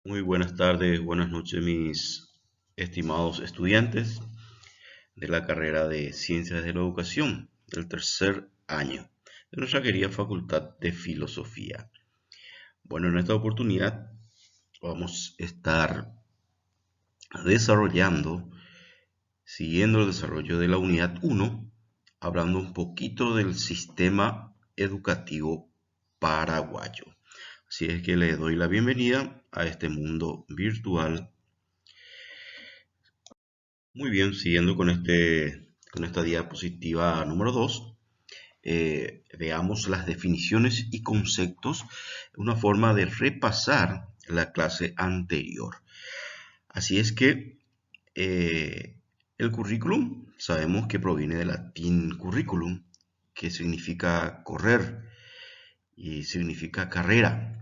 Muy buenas tardes, buenas noches, mis estimados estudiantes de la carrera de Ciencias de la Educación del tercer año de nuestra querida Facultad de Filosofía. Bueno, en esta oportunidad vamos a estar desarrollando, siguiendo el desarrollo de la unidad 1, hablando un poquito del sistema educativo paraguayo. Así es que le doy la bienvenida a este mundo virtual. Muy bien, siguiendo con esta diapositiva número 2, veamos las definiciones y conceptos, una forma de repasar la clase anterior. Así es que el currículum, sabemos que proviene del latín curriculum, que significa correr y significa carrera.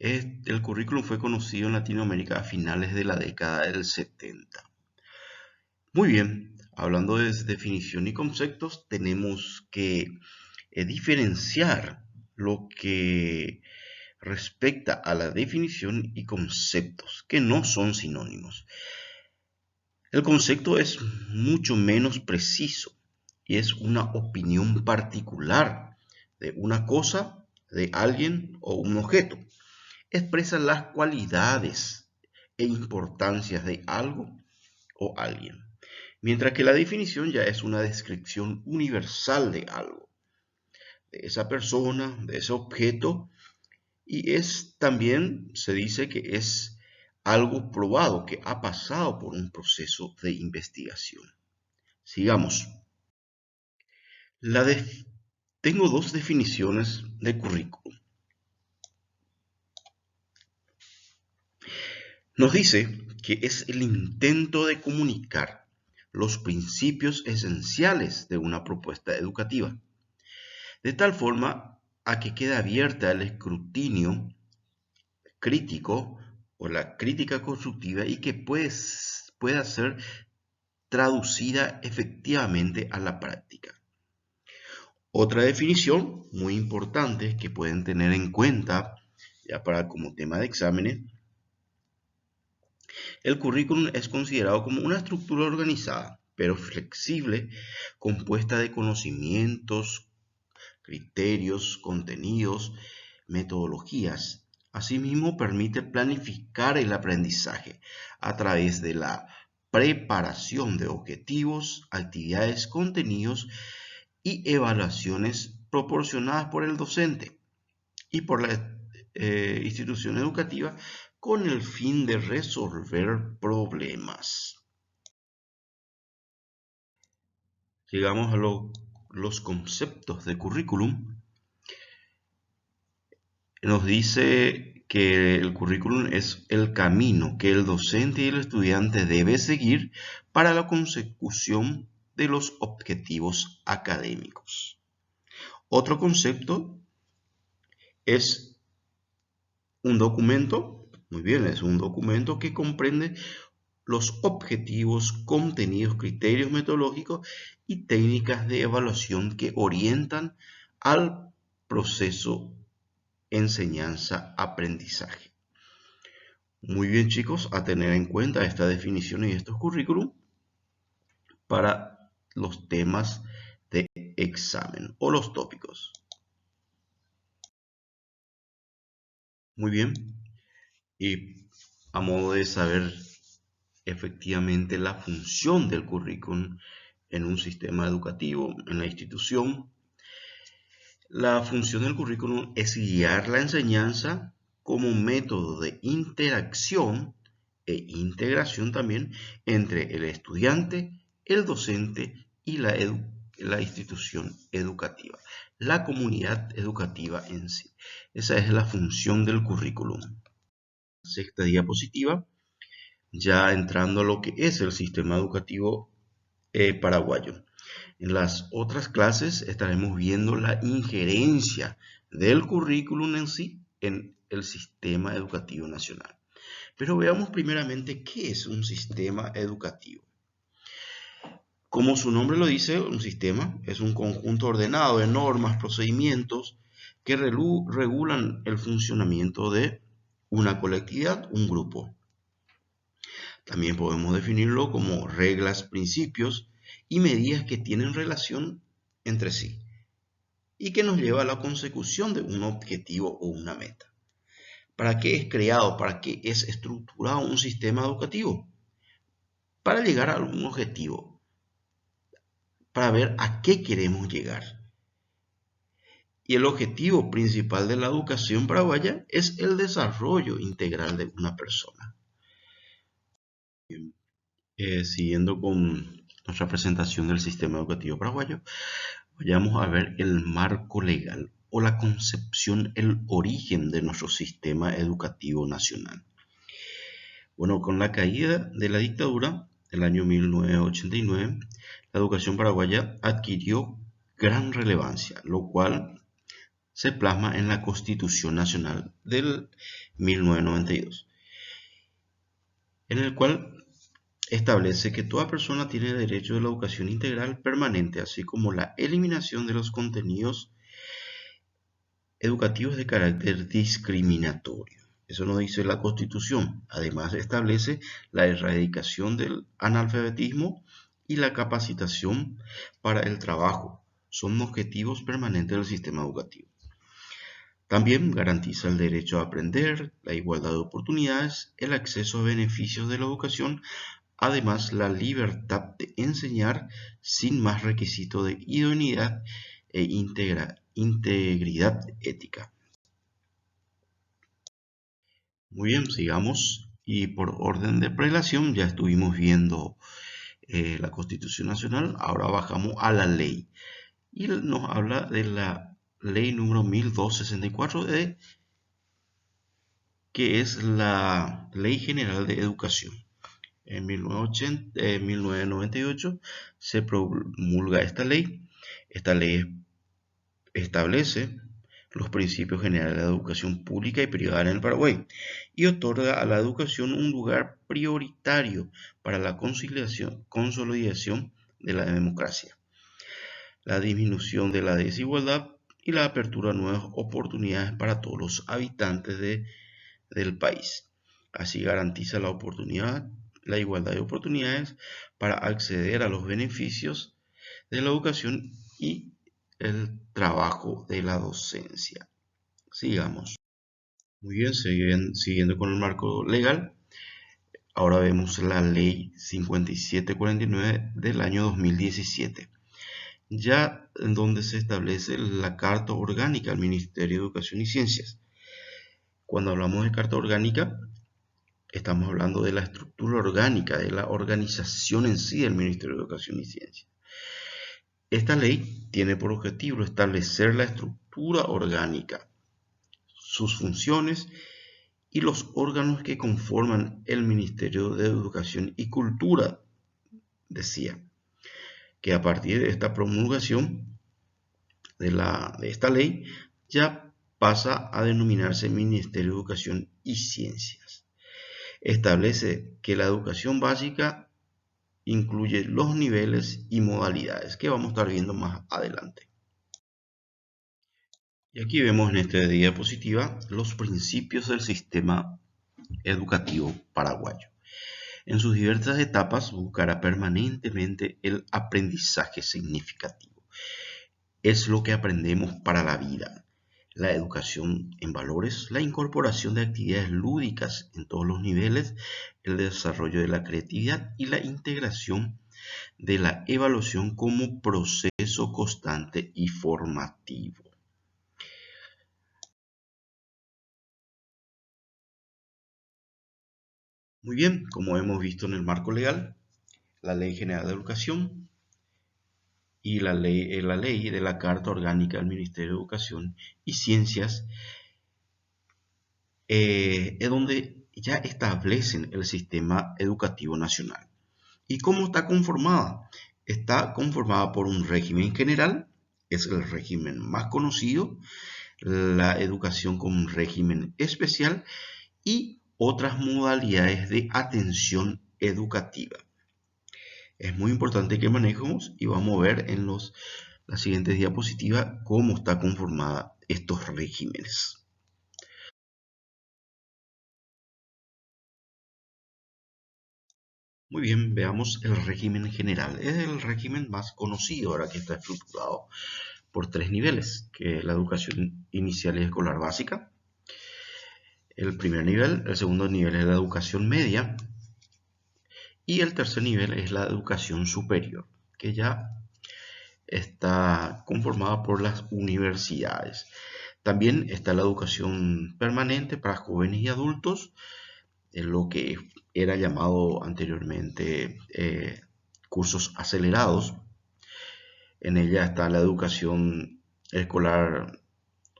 El currículum fue conocido en Latinoamérica a finales de la década del 70. Muy bien, hablando de definición y conceptos, tenemos que diferenciar lo que respecta a la definición y conceptos, que no son sinónimos. El concepto es mucho menos preciso y es una opinión particular de una cosa, de alguien o un objeto. Expresa las cualidades e importancias de algo o alguien. Mientras que la definición ya es una descripción universal de algo, de esa persona, de ese objeto, y es también, se dice que es algo probado, que ha pasado por un proceso de investigación. Sigamos. Tengo dos definiciones de currículum. Nos dice que es el intento de comunicar los principios esenciales de una propuesta educativa, de tal forma a que quede abierta al escrutinio crítico o la crítica constructiva y que pueda ser traducida efectivamente a la práctica. Otra definición muy importante que pueden tener en cuenta ya para como tema de exámenes, el currículum es considerado como una estructura organizada, pero flexible, compuesta de conocimientos, criterios, contenidos, metodologías. Asimismo, permite planificar el aprendizaje a través de la preparación de objetivos, actividades, contenidos y evaluaciones proporcionadas por el docente y por la institución educativa con el fin de resolver problemas. Llegamos a los conceptos de currículum. Nos dice que el currículum es el camino que el docente y el estudiante debe seguir para la consecución de los objetivos académicos. Otro concepto es un documento, muy bien, es un documento que comprende los objetivos, contenidos, criterios metodológicos y técnicas de evaluación que orientan al proceso enseñanza-aprendizaje. Muy bien, chicos, a tener en cuenta esta definición y estos currículum para los temas de examen o los tópicos. Muy bien, y a modo de saber efectivamente la función del currículum en un sistema educativo, en la institución, la función del currículum es guiar la enseñanza como método de interacción e integración también entre el estudiante, el docente y la institución educativa, la comunidad educativa en sí. Esa es la función del currículum. Sexta diapositiva, ya entrando a lo que es el sistema educativo paraguayo. En las otras clases estaremos viendo la injerencia del currículum en sí en el sistema educativo nacional. Pero veamos primeramente qué es un sistema educativo. Como su nombre lo dice, un sistema es un conjunto ordenado de normas, procedimientos que regulan el funcionamiento de una colectividad, un grupo. También podemos definirlo como reglas, principios y medidas que tienen relación entre sí y que nos lleva a la consecución de un objetivo o una meta. ¿Para qué es creado? ¿Para qué es estructurado un sistema educativo? Para llegar a un objetivo, para ver a qué queremos llegar. Y el objetivo principal de la educación paraguaya es el desarrollo integral de una persona. Siguiendo con nuestra presentación del sistema educativo paraguayo, vayamos a ver el marco legal o la concepción, el origen de nuestro sistema educativo nacional. Bueno, con la caída de la dictadura del año 1989, la educación paraguaya adquirió gran relevancia, lo cual se plasma en la Constitución Nacional del 1992, en el cual establece que toda persona tiene derecho a la educación integral permanente, así como la eliminación de los contenidos educativos de carácter discriminatorio. Eso nos dice la Constitución. Además, establece la erradicación del analfabetismo y la capacitación para el trabajo. Son objetivos permanentes del sistema educativo. También garantiza el derecho a aprender, la igualdad de oportunidades, el acceso a beneficios de la educación, además la libertad de enseñar sin más requisito de idoneidad e integridad ética. Muy bien, sigamos. Y por orden de prelación ya estuvimos viendo la Constitución Nacional, ahora bajamos a la ley. Y nos habla de la ley número 1264, que es la Ley General de Educación. En 1998 se promulga esta ley. Esta ley establece los principios generales de la educación pública y privada en el Paraguay y otorga a la educación un lugar prioritario para la consolidación de la democracia, la disminución de la desigualdad y la apertura a nuevas oportunidades para todos los habitantes del país. Así garantiza la oportunidad, la igualdad de oportunidades para acceder a los beneficios de la educación y el trabajo de la docencia. Sigamos. Muy bien, siguiendo con el marco legal, ahora vemos la ley 5749 del año 2017, ya en donde se establece la Carta Orgánica del Ministerio de Educación y Ciencias. Cuando hablamos de Carta Orgánica, estamos hablando de la estructura orgánica, de la organización en sí del Ministerio de Educación y Ciencia. Esta ley tiene por objetivo establecer la estructura orgánica, sus funciones y los órganos que conforman el Ministerio de Educación y Cultura. Decía que a partir de esta promulgación de esta ley ya pasa a denominarse Ministerio de Educación y Ciencias. Establece que la educación básica incluye los niveles y modalidades que vamos a estar viendo más adelante. Y aquí vemos en esta diapositiva los principios del sistema educativo paraguayo. En sus diversas etapas buscará permanentemente el aprendizaje significativo. Es lo que aprendemos para la vida. La educación en valores, la incorporación de actividades lúdicas en todos los niveles, el desarrollo de la creatividad y la integración de la evaluación como proceso constante y formativo. Muy bien, como hemos visto en el marco legal, la Ley General de Educación y la ley de la Carta Orgánica del Ministerio de Educación y Ciencias, es donde ya establecen el sistema educativo nacional. ¿Y cómo está conformada? Está conformada por un régimen general, es el régimen más conocido, la educación como un régimen especial y otras modalidades de atención educativa. Es muy importante que manejemos y vamos a ver en las siguientes diapositivas cómo está conformada estos regímenes. Muy bien, veamos el régimen general. Es el régimen más conocido ahora, que está estructurado por tres niveles, que es la educación inicial y escolar básica, el primer nivel, el segundo nivel es la educación media y el tercer nivel es la educación superior, que ya está conformada por las universidades. También está la educación permanente para jóvenes y adultos, en lo que era llamado anteriormente cursos acelerados. En ella está la educación escolar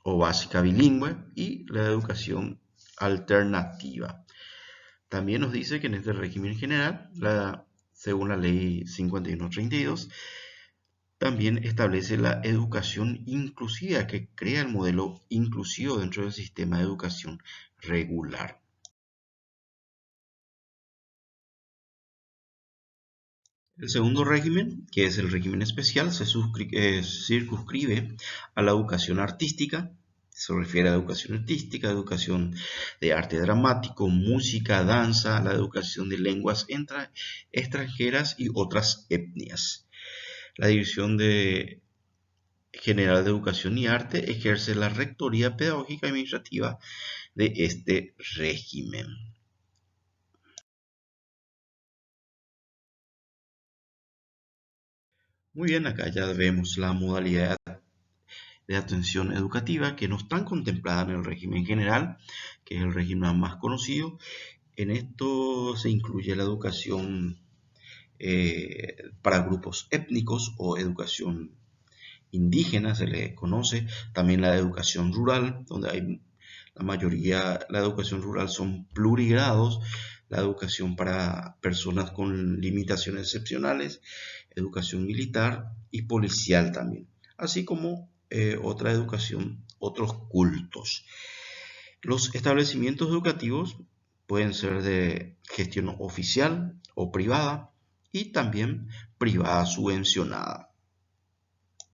o básica bilingüe y la educación alternativa. También nos dice que en este régimen general, según la ley 5132, también establece la educación inclusiva, que crea el modelo inclusivo dentro del sistema de educación regular. El segundo régimen, que es el régimen especial, se circunscribe a la educación artística. Se refiere a educación artística, educación de arte dramático, música, danza, la educación de lenguas extranjeras y otras etnias. La División General de Educación y Arte ejerce la rectoría pedagógica y administrativa de este régimen. Muy bien, acá ya vemos la modalidad de atención educativa que no están contempladas en el régimen general, que es el régimen más conocido. En esto se incluye la educación para grupos étnicos o educación indígena, se le conoce, también la educación rural, donde hay la mayoría, la educación rural son plurigrados, la educación para personas con limitaciones excepcionales, educación militar y policial también, así como otra educación, otros cultos. Los establecimientos educativos pueden ser de gestión oficial o privada y también privada subvencionada.